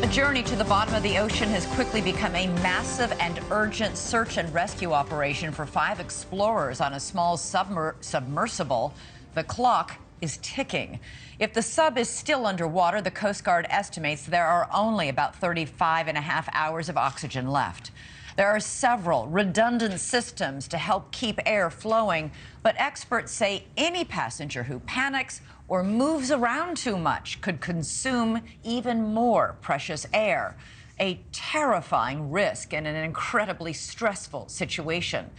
The journey to the bottom of the ocean has quickly become a massive and urgent search and rescue operation for 5 explorers on a small submersible. The clock is ticking. If the sub is still underwater, the Coast Guard estimates there are only about 35.5 hours of oxygen left. There are several redundant systems to help keep air flowing, but experts say any passenger who panics or moves around too much could consume even more precious air. A terrifying risk and an incredibly stressful situation.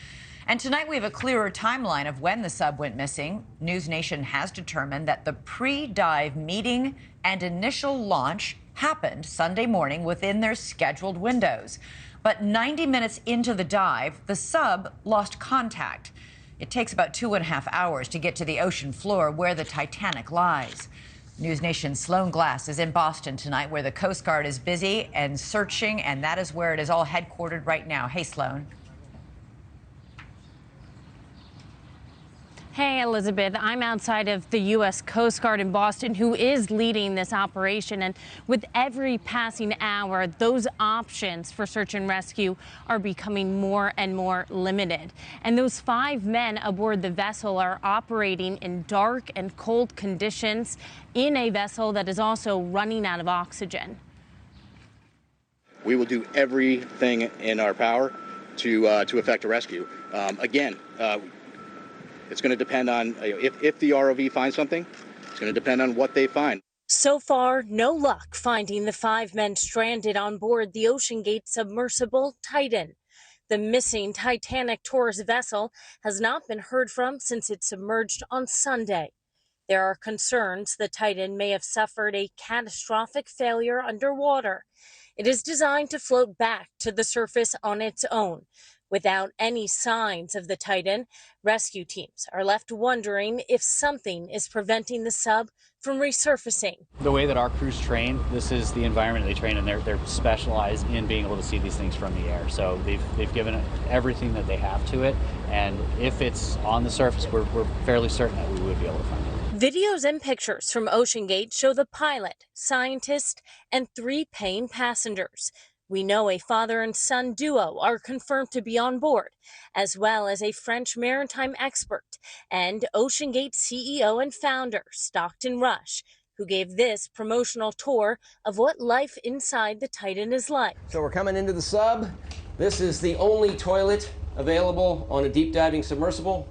And tonight we have a clearer timeline of when the sub went missing. NewsNation has determined that the pre-dive meeting and initial launch happened Sunday morning within their scheduled windows. But 90 minutes into the dive, the sub lost contact. It takes about 2.5 hours to get to the ocean floor where the Titanic lies. NewsNation's Sloane Glass is in Boston tonight, where the Coast Guard is busy and searching, and that is where it is all headquartered right now. Hey, Sloane. Hey, Elizabeth, I'm outside of the U.S. Coast Guard in Boston, who is leading this operation. And with every passing hour, those options for search and rescue are becoming more and more limited. And those 5 men aboard the vessel are operating in dark and cold conditions in a vessel that is also running out of oxygen. We will do everything in our power to effect a rescue. It's going to depend on if the ROV finds something. It's going to depend on what they find. So far, no luck finding the 5 men stranded on board the OceanGate submersible Titan. The missing Titanic tourist vessel has not been heard from since it submerged on Sunday. There are concerns the Titan may have suffered a catastrophic failure underwater. It is designed to float back to the surface on its own. Without any signs of the Titan, rescue teams are left wondering if something is preventing the sub from resurfacing. The way that our crews train, this is the environment they train in. They're specialized in being able to see these things from the air. So they've given it everything that they have to it. And if it's on the surface, we're fairly certain that we would be able to find it. Videos and pictures from OceanGate show the pilot, scientist, and 3 paying passengers. We know a father and son duo are confirmed to be on board, as well as a French maritime expert and OceanGate CEO and founder, Stockton Rush, who gave this promotional tour of what life inside the Titan is like. So we're coming into the sub. This is the only toilet available on a deep diving submersible.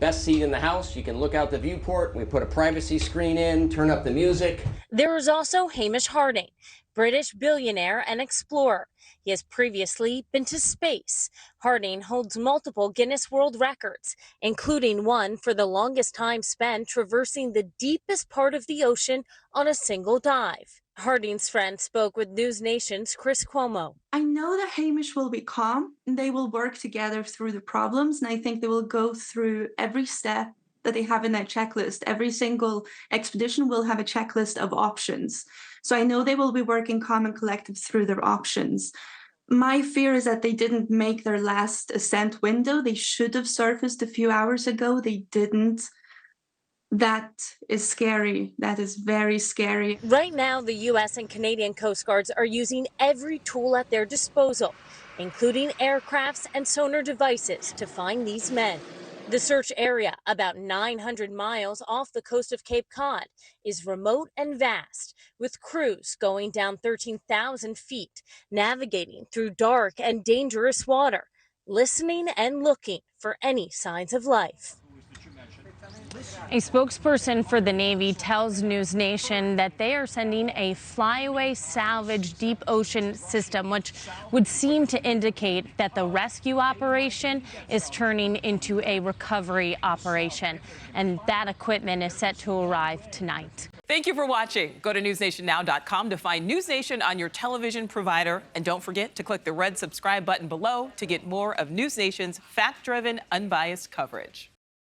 Best seat in the house. You can look out the viewport. We put a privacy screen in, turn up the music. There is also Hamish Harding, British billionaire and explorer. He has previously been to space. Harding holds multiple Guinness World Records, including one for the longest time spent traversing the deepest part of the ocean on a single dive. Harding's friend spoke with NewsNation's Chris Cuomo. I know that Hamish will be calm and they will work together through the problems, and I think they will go through every step that they have in their checklist. Every single expedition will have a checklist of options. So I know they will be working calm and collective through their options. My fear is that they didn't make their last ascent window. They should have surfaced a few hours ago. They didn't. That is scary. That is very scary. Right now, the U.S. and Canadian Coast Guards are using every tool at their disposal, including aircrafts and sonar devices, to find these men. The search area, about 900 miles off the coast of Cape Cod, is remote and vast, with crews going down 13,000 feet, navigating through dark and dangerous water, listening and looking for any signs of life. A spokesperson for the Navy tells NewsNation that they are sending a flyaway salvage deep ocean system, which would seem to indicate that the rescue operation is turning into a recovery operation. And that equipment is set to arrive tonight. Thank you for watching. Go to newsnationnow.com to find NewsNation on your television provider. And don't forget to click the red subscribe button below to get more of NewsNation's fact-driven, unbiased coverage.